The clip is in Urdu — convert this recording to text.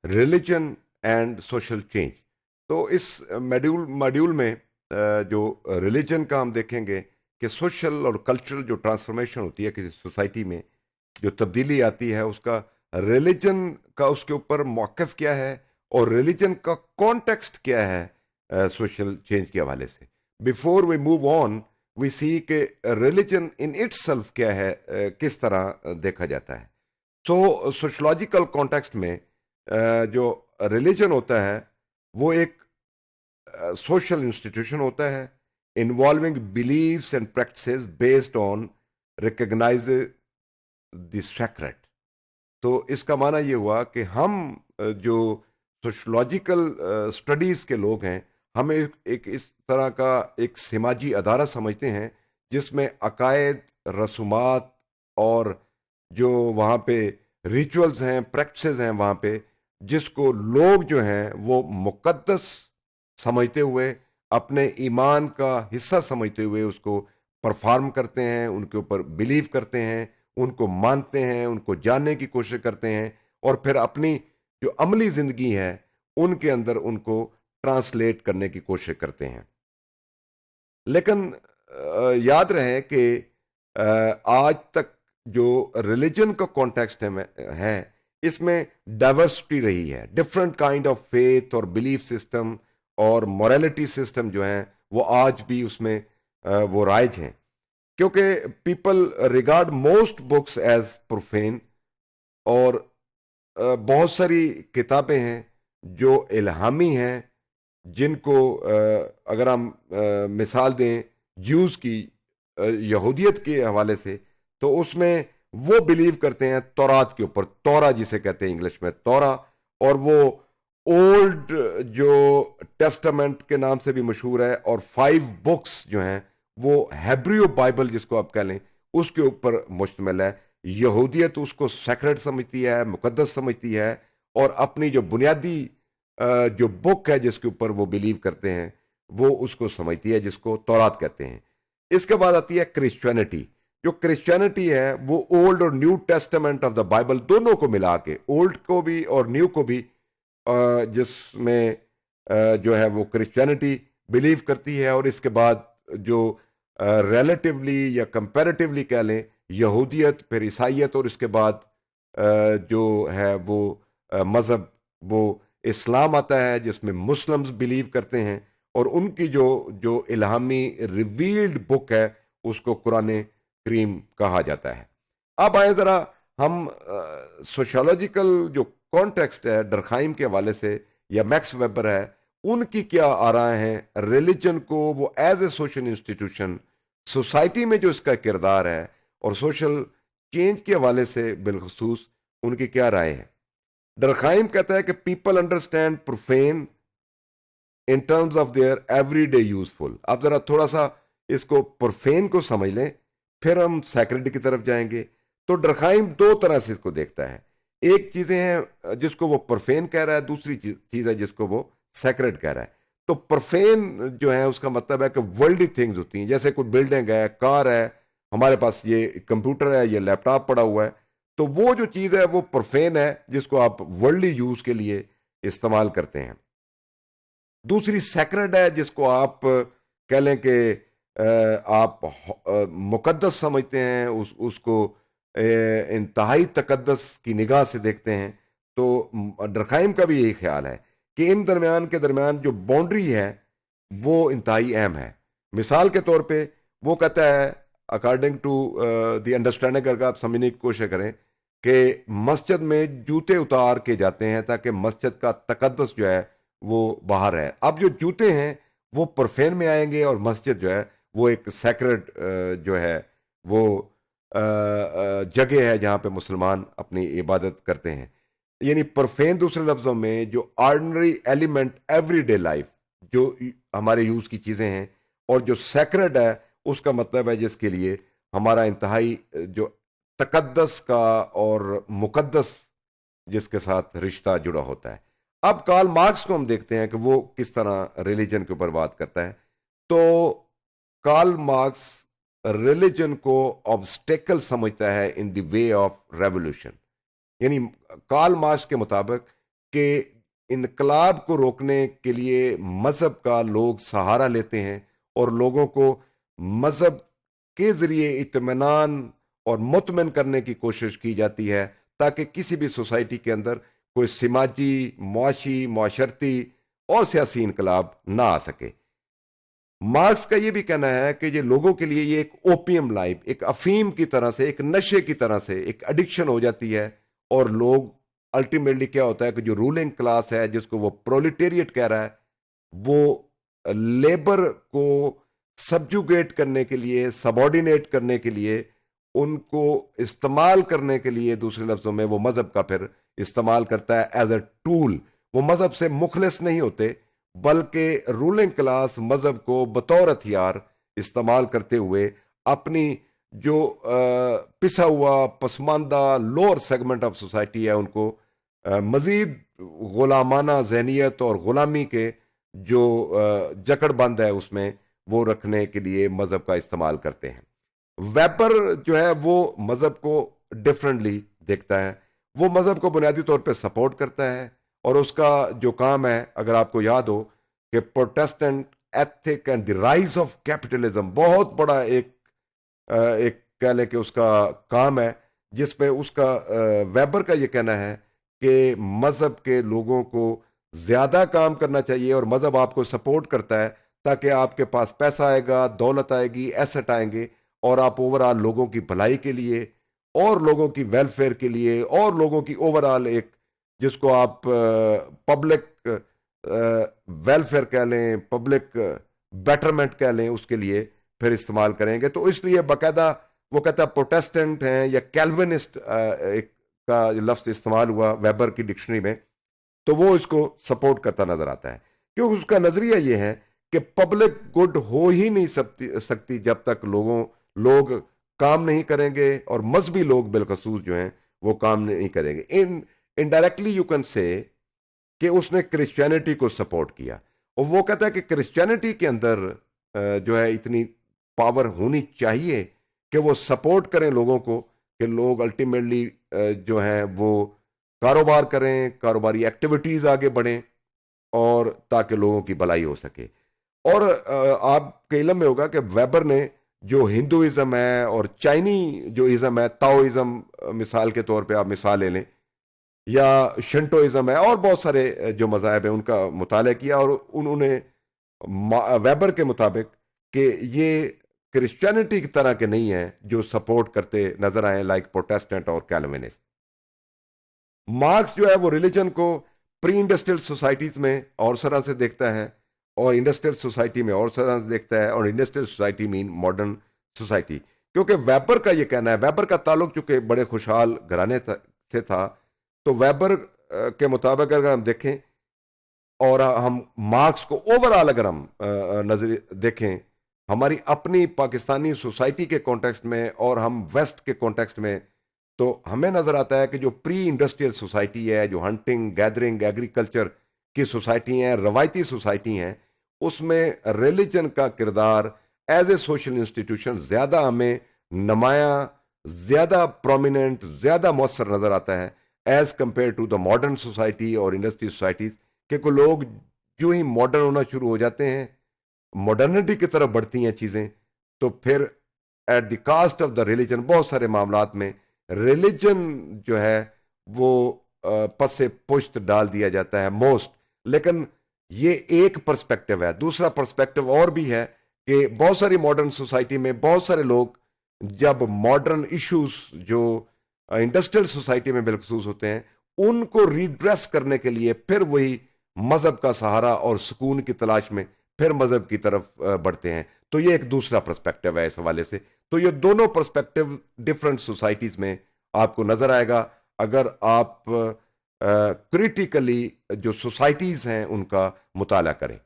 Religion and social change. تو اس ماڈیول میں جو ریلیجن کا ہم دیکھیں گے کہ سوشل اور کلچرل جو ٹرانسفارمیشن ہوتی ہے کسی سوسائٹی میں، جو تبدیلی آتی ہے، اس کا ریلیجن کا اس کے اوپر موقف کیا ہے، اور ریلیجن کا کانٹیکسٹ کیا ہے سوشل چینج کے حوالے سے. بیفور وی موو آن وی سی کہ ریلیجن ان اٹ سیلف کیا ہے، کس طرح دیکھا جاتا ہے. سو سوشولوجیکل کانٹیکسٹ میں جو ریلیجن ہوتا ہے وہ ایک سوشل انسٹیٹیوشن ہوتا ہے involving beliefs and practices based on recognise the secret. تو اس کا معنی یہ ہوا کہ ہم جو سوشولوجیکل اسٹڈیز کے لوگ ہیں، ہم ایک اس طرح کا ایک سماجی ادارہ سمجھتے ہیں جس میں عقائد، رسومات اور جو وہاں پہ ریچولز ہیں، پریکٹسز ہیں وہاں پہ، جس کو لوگ جو ہیں وہ مقدس سمجھتے ہوئے، اپنے ایمان کا حصہ سمجھتے ہوئے اس کو پرفارم کرتے ہیں، ان کے اوپر بلیو کرتے ہیں، ان کو مانتے ہیں، ان کو جاننے کی کوشش کرتے ہیں، اور پھر اپنی جو عملی زندگی ہے ان کے اندر ان کو ٹرانسلیٹ کرنے کی کوشش کرتے ہیں. لیکن یاد رہے کہ آج تک جو ریلیجن کا کانٹیکسٹ ہے اس میں ڈائیورسٹی رہی ہے. ڈفرنٹ کائنڈ آف فیتھ اور بلیف سسٹم اور مورالٹی سسٹم جو ہیں وہ آج بھی اس میں وہ رائج ہیں، کیونکہ people regard most books as profane. اور بہت ساری کتابیں ہیں جو الہامی ہیں، جن کو اگر ہم مثال دیں جیوز کی، یہودیت کے حوالے سے، تو اس میں وہ بلیو کرتے ہیں تورات کے اوپر، تورا جسے کہتے ہیں انگلش میں تورا، اور وہ اولڈ جو ٹیسٹامنٹ کے نام سے بھی مشہور ہے، اور 5 بکس جو ہیں وہ ہیبریو بائبل جس کو آپ کہہ لیں اس کے اوپر مشتمل ہے. یہودیت اس کو سیکرٹ سمجھتی ہے، مقدس سمجھتی ہے، اور اپنی جو بنیادی جو بک ہے جس کے اوپر وہ بلیو کرتے ہیں وہ اس کو سمجھتی ہے، جس کو تورات کہتے ہیں. اس کے بعد آتی ہے کرسچینٹی. جو کرسچینٹی ہے وہ اولڈ اور new Testament of the Bible دونوں کو ملا کے، اولڈ کو بھی اور نیو کو بھی، جس میں جو ہے وہ کرسچینٹی بلیو کرتی ہے. اور اس کے بعد جو ریلیٹیولی یا کمپیریٹیولی کہہ لیں یہودیت، پھر عیسائیت، اور اس کے بعد جو ہے وہ مذہب وہ اسلام آتا ہے جس میں مسلمز بلیو کرتے ہیں، اور ان کی جو الہامی ریویلڈ بک ہے اس کو قرآن کریم کہا جاتا ہے. اب آئیں ذرا ہم سوشولوجیکل جو کانٹیکسٹ ہے ڈرخائم کے حوالے سے یا میکس ویبر ہے، ان کی کیا آراء ہیں ریلیجن کو وہ as a social institution society میں جو اس کا کردار ہے، اور سوشل چینج کے حوالے سے بالخصوص ان کی کیا رائے ہے. ڈرخائم کہتا ہے کہ people understand profane in terms of their everyday useful. آپ ذرا تھوڑا سا اس کو پروفین کو سمجھ لیں، پھر ہم سیکرڈ کی طرف جائیں گے. تو ڈرخائم 2 طرح سے اس کو دیکھتا ہے. ایک چیزیں ہیں جس کو وہ پروفین کہہ رہا ہے، دوسری چیز ہے جس کو وہ سیکرڈ کہہ رہا ہے. تو پروفین جو ہے اس کا مطلب ہے کہ ورلڈی تھنگز ہوتی ہیں، جیسے کوئی بلڈنگ ہے، کار ہے، ہمارے پاس یہ کمپیوٹر ہے، یہ لیپ ٹاپ پڑا ہوا ہے. تو وہ جو چیز ہے وہ پروفین ہے جس کو آپ ورلڈلی یوز کے لیے استعمال کرتے ہیں. دوسری سیکرڈ ہے جس کو آپ کہہ لیں کہ آپ مقدس سمجھتے ہیں، اس کو انتہائی تقدس کی نگاہ سے دیکھتے ہیں. تو ڈرخائم کا بھی یہی خیال ہے کہ ان درمیان کے درمیان جو باؤنڈری ہے وہ انتہائی اہم ہے. مثال کے طور پہ وہ کہتا ہے اکارڈنگ ٹو دی انڈرسٹینڈنگ، اگر آپ سمجھنے کی کوشش کریں، کہ مسجد میں جوتے اتار کے جاتے ہیں تاکہ مسجد کا تقدس جو ہے وہ باہر ہے. اب جو جوتے ہیں وہ پرفین میں آئیں گے، اور مسجد جو ہے وہ ایک سیکرڈ جو ہے وہ جگہ ہے جہاں پہ مسلمان اپنی عبادت کرتے ہیں. یعنی پرفین دوسرے لفظوں میں جو ordinary element every day life جو ہمارے یوز کی چیزیں ہیں، اور جو سیکرڈ ہے اس کا مطلب ہے جس کے لیے ہمارا انتہائی جو تقدس کا اور مقدس جس کے ساتھ رشتہ جڑا ہوتا ہے. اب کارل مارکس کو ہم دیکھتے ہیں کہ وہ کس طرح ریلیجن کے اوپر بات کرتا ہے. تو کارل مارکس ریلیجن کو آبسٹیکل سمجھتا ہے ان دی وے آف ریولوشن. یعنی کارل مارکس کے مطابق کہ انقلاب کو روکنے کے لیے مذہب کا لوگ سہارا لیتے ہیں اور لوگوں کو مذہب کے ذریعے اطمینان اور مطمئن کرنے کی کوشش کی جاتی ہے تاکہ کسی بھی سوسائٹی کے اندر کوئی سماجی، معاشی، معاشرتی اور سیاسی انقلاب نہ آ سکے۔ مارکس کا یہ بھی کہنا ہے کہ یہ لوگوں کے لیے یہ ایک اوپیم لائف، ایک افیم کی طرح سے، ایک نشے کی طرح سے ایک ایڈکشن ہو جاتی ہے، اور لوگ الٹیمیٹلی کیا ہوتا ہے کہ جو رولنگ کلاس ہے جس کو وہ پرولیٹیریٹ کہہ رہا ہے، وہ لیبر کو سبجوگیٹ کرنے کے لیے، سبارڈینیٹ کرنے کے لیے، ان کو استعمال کرنے کے لیے، دوسرے لفظوں میں وہ مذہب کا پھر استعمال کرتا ہے ایز اے ٹول۔ وہ مذہب سے مخلص نہیں ہوتے بلکہ رولنگ کلاس مذہب کو بطور ہتھیار استعمال کرتے ہوئے اپنی جو پسا ہوا پسماندہ لوور سیگمنٹ آف سوسائٹی ہے ان کو مزید غلامانہ ذہنیت اور غلامی کے جو جکڑ بند ہے اس میں وہ رکھنے کے لیے مذہب کا استعمال کرتے ہیں۔ ویبر جو ہے وہ مذہب کو ڈفرنٹلی دیکھتا ہے، وہ مذہب کو بنیادی طور پہ سپورٹ کرتا ہے، اور اس کا جو کام ہے، اگر آپ کو یاد ہو کہ Protestant ethic and the rise of capitalism, بہت بڑا ایک کہہ لیں کہ اس کا کام ہے، جس پہ اس کا ویبر کا یہ کہنا ہے کہ مذہب کے لوگوں کو زیادہ کام کرنا چاہیے، اور مذہب آپ کو سپورٹ کرتا ہے تاکہ آپ کے پاس پیسہ آئے گا، دولت آئے گی، ایسٹ آئیں گے، اور آپ اوور آل لوگوں کی بھلائی کے لیے اور لوگوں کی ویلفیئر کے لیے اور لوگوں کی اوور آل ایک جس کو آپ پبلک ویلفیئر کہہ لیں، پبلک بیٹرمنٹ کہہ لیں، اس کے لیے پھر استعمال کریں گے۔ تو اس لیے باقاعدہ وہ کہتا ہے پروٹیسٹنٹ ہیں یا کیلونسٹ کا لفظ استعمال ہوا ویبر کی ڈکشنری میں، تو وہ اس کو سپورٹ کرتا نظر آتا ہے، کیونکہ اس کا نظریہ یہ ہے کہ پبلک گڈ ہو ہی نہیں سکتی جب تک لوگ کام نہیں کریں گے، اور مذہبی لوگ بالخصوص جو ہیں وہ کام نہیں کریں گے۔ انڈائریکٹلی یو کین سے کہ اس نے کرسچینٹی کو سپورٹ کیا، اور وہ کہتا ہے کہ کرسچینٹی کے اندر جو ہے اتنی پاور ہونی چاہیے کہ وہ سپورٹ کریں لوگوں کو، کہ لوگ الٹیمیٹلی جو ہیں وہ کاروبار کریں، کاروباری ایکٹیویٹیز آگے بڑھیں، اور تاکہ لوگوں کی بھلائی ہو سکے۔ اور آپ کے علم میں ہوگا کہ ویبر نے جو ہندوازم ہے اور چائنی جو ازم ہے، تاؤازم مثال کے طور پہ آپ مثال لے لیں، یا شنٹوازم ہے، اور بہت سارے جو مذاہب ہیں ان کا مطالعہ کیا، اور انہوں نے ویبر کے مطابق کہ یہ کرسچینٹی کی طرح کے نہیں ہیں جو سپورٹ کرتے نظر آئے لائک پروٹیسٹنٹ اور کیلوینسٹ۔ مارکس جو ہے وہ ریلیجن کو پری انڈسٹریل سوسائٹیز میں اور طرح سے دیکھتا ہے، اور انڈسٹریل سوسائٹی میں اور طرح سے دیکھتا ہے، اور انڈسٹریل سوسائٹی مین ماڈرن سوسائٹی، کیونکہ ویبر کا یہ کہنا ہے، ویبر کا تعلق چونکہ بڑے خوشحال گھرانے سے تھا، تو ویبر کے مطابق اگر ہم دیکھیں اور ہم مارکس کو اوور آل اگر ہم نظر دیکھیں ہماری اپنی پاکستانی سوسائٹی کے کانٹیکسٹ میں اور ہم ویسٹ کے کانٹیکسٹ میں، تو ہمیں نظر آتا ہے کہ جو پری انڈسٹریل سوسائٹی ہے، جو ہنٹنگ گیدرنگ ایگریکلچر کی سوسائٹی ہیں، روایتی سوسائٹی ہیں، اس میں ریلیجن کا کردار ایز اے سوشل انسٹیٹیوشن زیادہ ہمیں نمایاں، زیادہ پرومیننٹ، زیادہ مؤثر نظر آتا ہے as compare to the modern society اور انڈسٹری سوسائٹیز، کہ کوئی لوگ جو ہی ماڈرن ہونا شروع ہو جاتے ہیں، ماڈرنٹی کی طرف بڑھتی ہیں چیزیں، تو پھر at the cost of the religion بہت سارے معاملات میں ریلیجن جو ہے وہ پس پشت ڈال دیا جاتا ہے موسٹ۔ لیکن یہ ایک پرسپیکٹو ہے، دوسرا پرسپیکٹو اور بھی ہے کہ بہت ساری ماڈرن سوسائٹی میں بہت سارے لوگ جب ماڈرن ایشوز جو انڈسٹریل سوسائٹی میں بالخصوص ہوتے ہیں ان کو ریڈریس کرنے کے لیے پھر وہی مذہب کا سہارا اور سکون کی تلاش میں پھر مذہب کی طرف بڑھتے ہیں۔ تو یہ ایک دوسرا پرسپیکٹو ہے اس حوالے سے۔ تو یہ دونوں پرسپیکٹو ڈفرنٹ سوسائٹیز میں آپ کو نظر آئے گا اگر آپ کریٹیکلی جو سوسائٹیز ہیں ان کا مطالعہ کریں۔